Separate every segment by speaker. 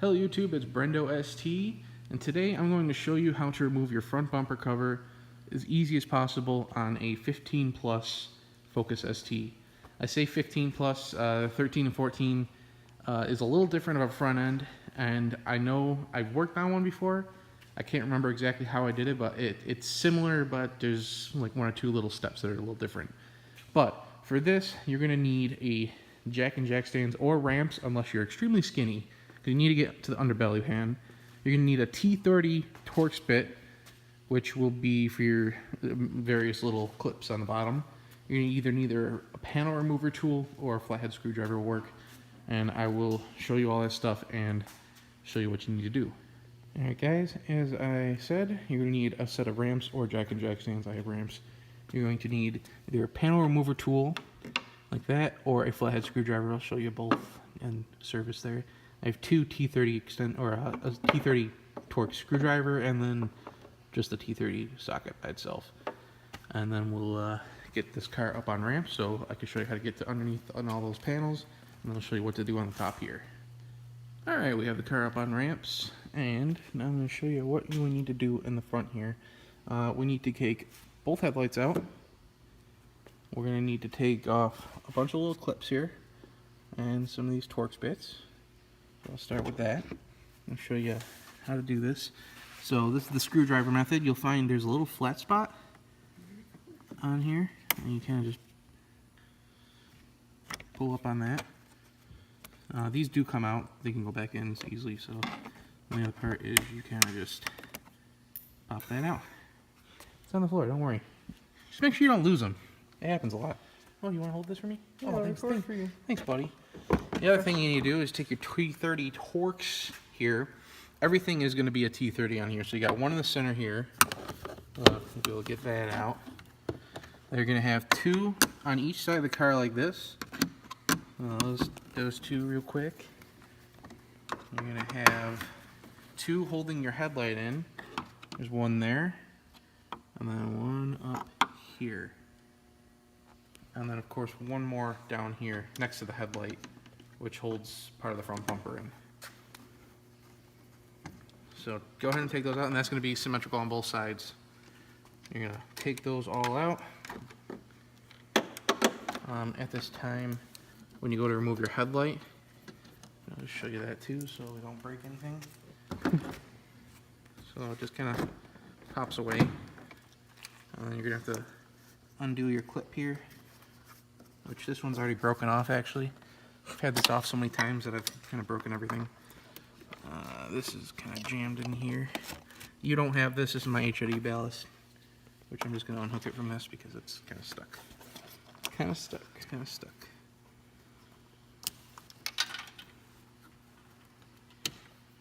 Speaker 1: Hello YouTube, it's Brendo ST, and today I'm going to show you how to remove your front bumper cover as easy as possible on a 15 plus Focus ST. I say 15 plus, 13 and 14 is a little different of a front end, and I know I've worked on one before. I can't remember exactly how I did it, but it's similar, but there's like one or two little steps that are a little different. But for this, you're going to need a jack and jack stands or ramps unless you're extremely skinny. You need to get to the underbelly pan. You're going to need a T30 Torx bit, which will be for your various little clips on the bottom. You're going to either need a panel remover tool or a flathead screwdriver will work. And I will show you all that stuff and show you what you need to do. Alright guys, as I said, you're going to need a set of ramps or jack and jack stands. I have ramps. You're going to need either a panel remover tool like that or a flathead screwdriver. I'll show you both in service there. I have two T30 a T30 Torx screwdriver and then just a T30 socket by itself. And then we'll get this car up on ramps so I can show you how to get to underneath on all those panels, and then I'll show you what to do on the top here. Alright, we have the car up on ramps, and now I'm going to show you what you need to do in the front here. We need to take both headlights out. We're going to need to take off a bunch of little clips here and some of these Torx bits. I'll start with that. I'll show you how to do this. So this is the screwdriver method. You'll find there's a little flat spot on here, and you kind of just pull up on that. These do come out. They can go back in easily. So the other part is you kind of just pop that out. It's on the floor. Don't worry. Just make sure you don't lose them. It happens a lot. Oh, you want to hold this for me?
Speaker 2: Yeah,
Speaker 1: oh, thanks
Speaker 2: for you.
Speaker 1: Thanks, buddy. The other thing you need to do is take your T30 Torx here. Everything is going to be a T30 on here. So you got one in the center here. We'll get that out. They're going to have two on each side of the car like this. Those two real quick. You're going to have two holding your headlight in. There's one there. And then one up here. And then of course one more down here next to the headlight, which holds part of the front bumper in. So go ahead and take those out, and that's going to be symmetrical on both sides. You're going to take those all out. At this time, when you go to remove your headlight, I'll just show you that too so we don't break anything. So it just kind of pops away. And then you're going to have to undo your clip here, which this one's already broken off actually. I've had this off so many times that I've kind of broken everything. This is kind of jammed in here. You don't have this. This is my HID ballast, which I'm just going to unhook it from this because it's kind of stuck. It's kind of stuck.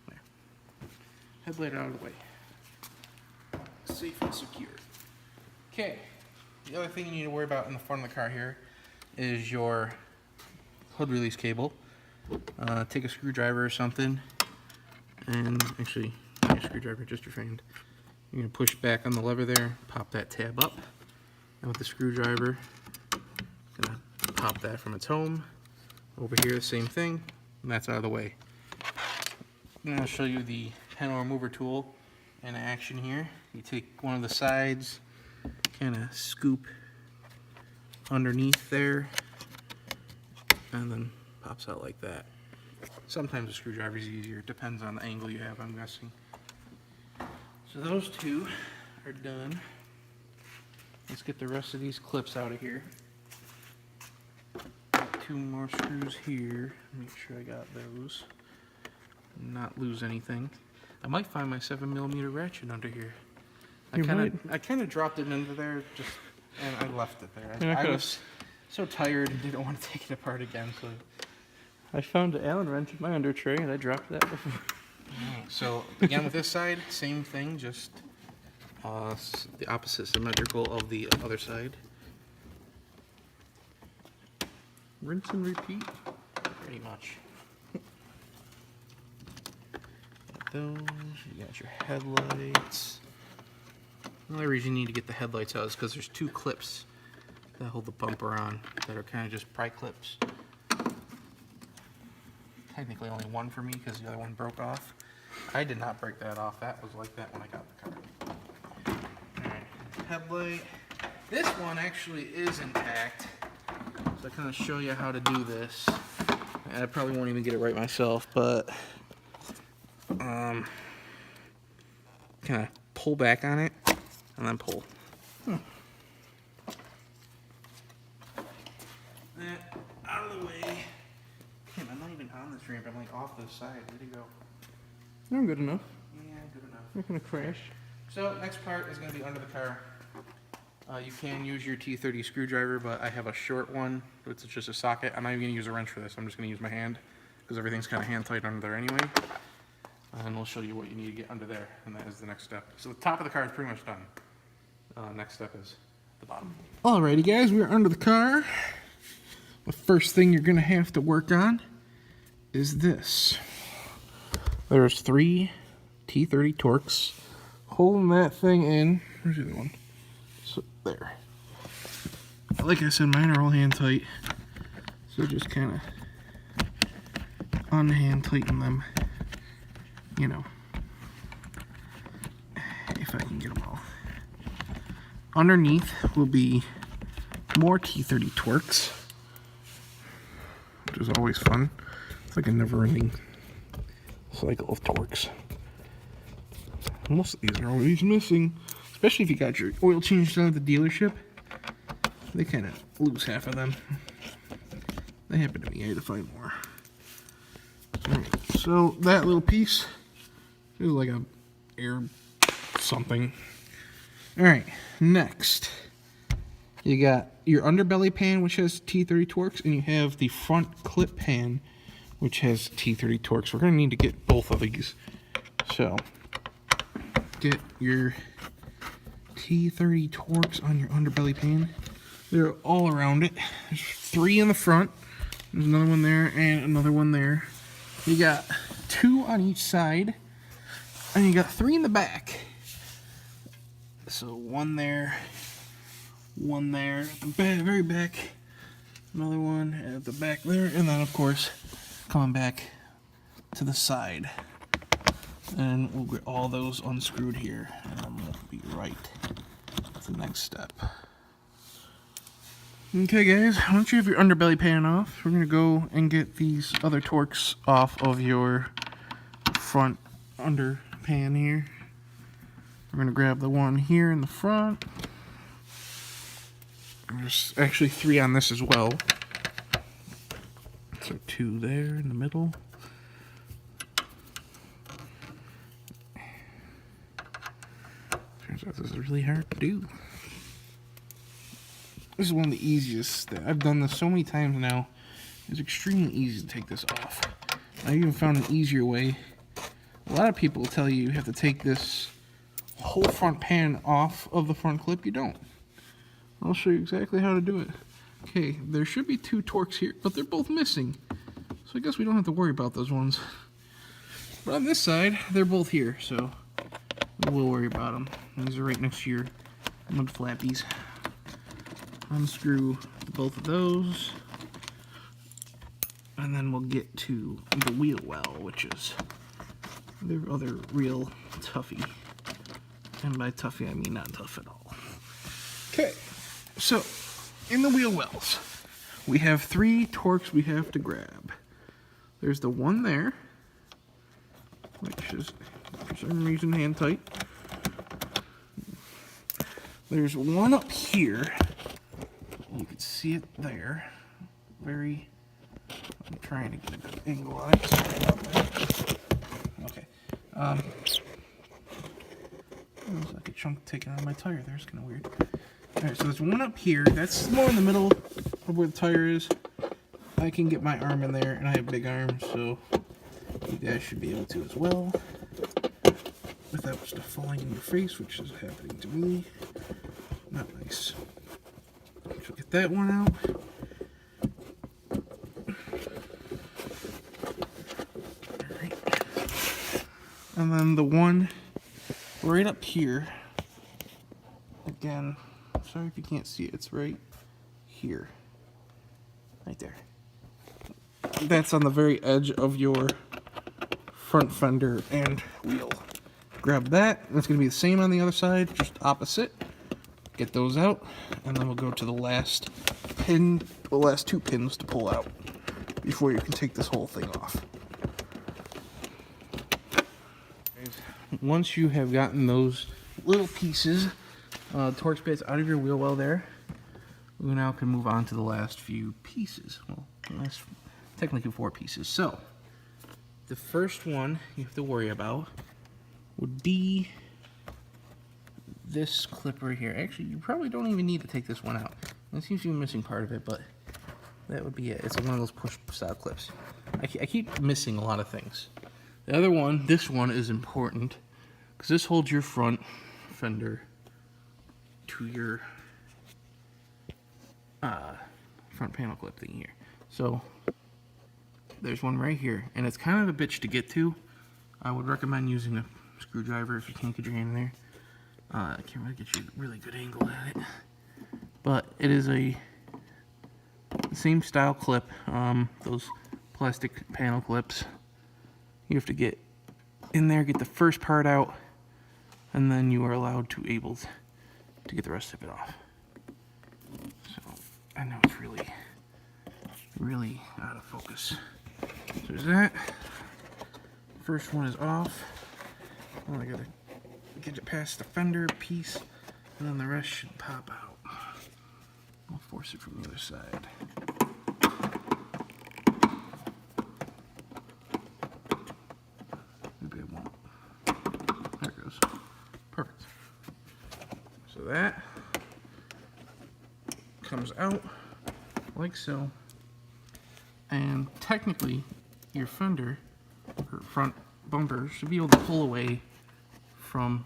Speaker 1: There. Headlight out of the way. Safe and secure. Okay. The other thing you need to worry about in the front of the car here is your hood release cable. Take a screwdriver or something, and actually, not your screwdriver, just your hand. You're going to push back on the lever there, pop that tab up, and with the screwdriver, going to pop that from its home. Over here, the same thing, and that's out of the way. I'm going to show you the panel remover tool in action here. You take one of the sides, kind of scoop underneath there, and then pops out like that. Sometimes a screwdriver is easier. It depends on the angle you have, I'm guessing. So those two are done. Let's get the rest of these clips out of here. Got two more screws here. Make sure I got those. Not lose anything. I might find my 7mm ratchet under here. I kind of dropped it into there and I left it there. I was so tired and didn't want to take it apart again. So
Speaker 2: I found an Allen wrench in my under tray and I dropped that before.
Speaker 1: So again with this side, same thing, just the opposite symmetrical of the other side. Rinse and repeat, pretty much. Got those, you got your headlights. The only reason you need to get the headlights out is because there's two clips that hold the bumper on that are kind of just pry clips. technically only one for me because the other one broke off. I did not break that off. That was like that when I got the car. Alright, headlight. This one actually is intact. So I kind of show you how to do this. I probably won't even get it right myself, but kind of pull back on it and then pull. That out of the way. Damn, I'm not even on this ramp. I'm like off the side. Where'd it go?
Speaker 2: I'm good enough.
Speaker 1: Yeah, good enough.
Speaker 2: Not gonna crash.
Speaker 1: So next part is going to be under the car. You can use your T30 screwdriver, but I have a short one, which is just a socket. I'm not even going to use a wrench for this. I'm just going to use my hand because everything's kind of hand tight under there anyway. And we'll show you what you need to get under there, and that is the next step. So the top of the car is pretty much done. Next step is the bottom. Alrighty guys, we're under the car. The first thing you're going to have to work on is this. There's 3 T30 Torx holding that thing in. Where's the other one? So, there. Like I said, mine are all hand tight. So just kind of unhand tighten them. You know. If I can get them all. Underneath will be more T30 Torx, which is always fun. It's like a never-ending cycle of Torx. Most of these are always missing, especially if you got your oil changed out at the dealership. They kind of lose half of them. They happen to me. I had to find more. Alright, so that little piece is like a air something. Alright, next you got your underbelly pan, which has T30 Torx, and you have the front clip pan, which has T30 Torx. We're going to need to get both of these. So get your T30 Torx on your underbelly pan. They're all around it. There's 3 in the front. There's another one there and another one there. You got 2 on each side, and you got 3 in the back. So 1 there, 1 there at the very back, another one at the back there, and then of course coming back to the side. And we'll get all those unscrewed here, and then we'll be right at the next step. Okay guys, once you have your underbelly pan off, we're going to go and get these other Torx off of your front under pan here. We're going to grab the one here in the front. There's actually 3 on this as well. So 2 there in the middle. Turns out this is really hard to do. This is one of the easiest. I've done this so many times now. It's extremely easy to take this off. I even found an easier way. A lot of people tell you have to take this whole front pan off of the front clip. You don't. I'll show you exactly how to do it. Okay, there should be 2 Torx here, but they're both missing. So I guess we don't have to worry about those ones. But on this side, they're both here, so we'll worry about them. These are right next to your mud flappies. Unscrew both of those, and then we'll get to the wheel well, which is the other real toughie. And by toughie, I mean not tough at all. Okay, so in the wheel wells, we have 3 Torx we have to grab. There's the one there, which is for some reason hand tight. There's one up here. You can see it there. I'm trying to get a good angle on it. Sorry about that. Okay. There's like a chunk taken out of my tire there. It's kind of weird. Alright, so there's one up here. That's more in the middle of where the tire is. I can get my arm in there, and I have big arms, so you guys should be able to as well. Without stuff falling in your face, which is happening to me. Not nice. So get that one out. Alright. And then the one right up here. Again, sorry if you can't see it. It's right here. Right there. that's on the very edge of your front fender and wheel. Grab that. That's going to be the same on the other side, just opposite. Get those out, and then we'll go to the last pin, the last 2 pins to pull out before you can take this whole thing off. Once you have gotten those little pieces, Torx bits out of your wheel well there, we now can move on to the last few pieces. Well, last technically 4 pieces. So, the first one you have to worry about would be this clip right here. Actually, you probably don't even need to take this one out. It seems to be missing part of it, but that would be it. It's one of those push style clips. I keep missing a lot of things. The other one, this one is important because this holds your front fender to your front panel clip thing here. So there's one right here, and it's kind of a bitch to get to. I would recommend using a screwdriver if you can't get your hand in there. I can't really get you a really good angle at it, but it is a same style clip. Those plastic panel clips. You have to get in there, get the first part out, and then you are allowed to get the rest of it off. So I know it's really out of focus. So there's that. First one is off. Well, I gotta get it past the fender piece, and then the rest should pop out. I'll force it from the other side. Maybe I won't. There it goes. Perfect. So that comes out like so. And technically, your fender or front bumper should be able to pull away from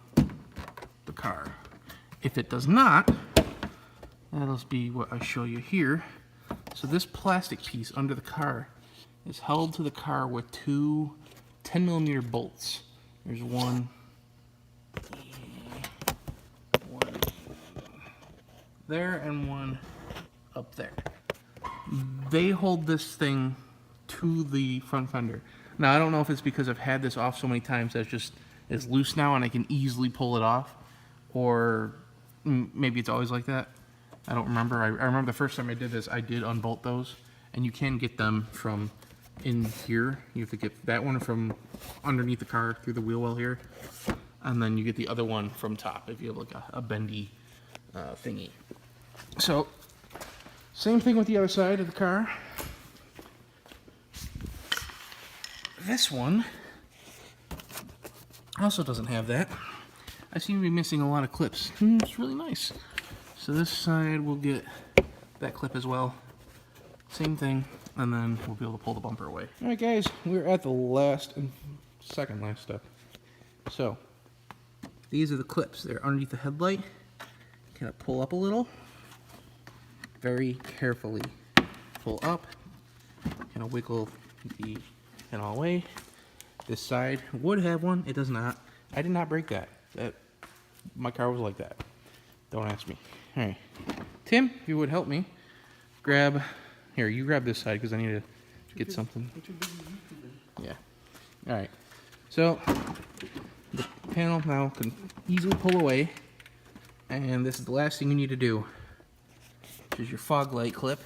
Speaker 1: the car. If it does not, that'll be what I show you here. So this plastic piece under the car is held to the car with 2 10mm bolts. There's one there and one up there. They hold this thing to the front fender. Now I don't know if it's because I've had this off so many times that it's loose now and I can easily pull it off, or maybe it's always like that. I don't remember. I remember the first time I did this, I did unbolt those, and you can get them from in here. You have to get that one from underneath the car through the wheel well here, and then you get the other one from top if you have like a bendy thingy. So same thing with the other side of the car. This one also doesn't have that. I seem to be missing a lot of clips. It's really nice. So this side will get that clip as well. Same thing, and then we'll be able to pull the bumper away. All right, guys, we're at the last and second last step. So these are the clips. They're underneath the headlight. Kind of pull up a little. Very carefully pull up. Kind of wiggle the panel away. This side would have one. It does not. I did not break that. My car was like that. Don't ask me. All right, Tim, if you would help me, grab. Here, you grab this side because I need to get something. Yeah. All right. So the panel now can easily pull away, and this is the last thing you need to do. Which is your fog light clip.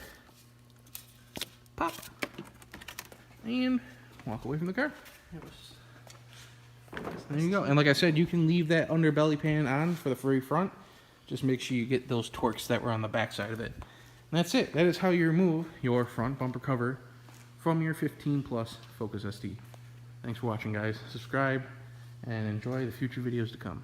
Speaker 1: Pop. And walk away from the car. There you go. And like I said, you can leave that underbelly pan on for the very front. Just make sure you get those Torx that were on the back side of it. And that's it. That is how you remove your front bumper cover from your 15 Plus Focus ST. Thanks for watching, guys. Subscribe and enjoy the future videos to come.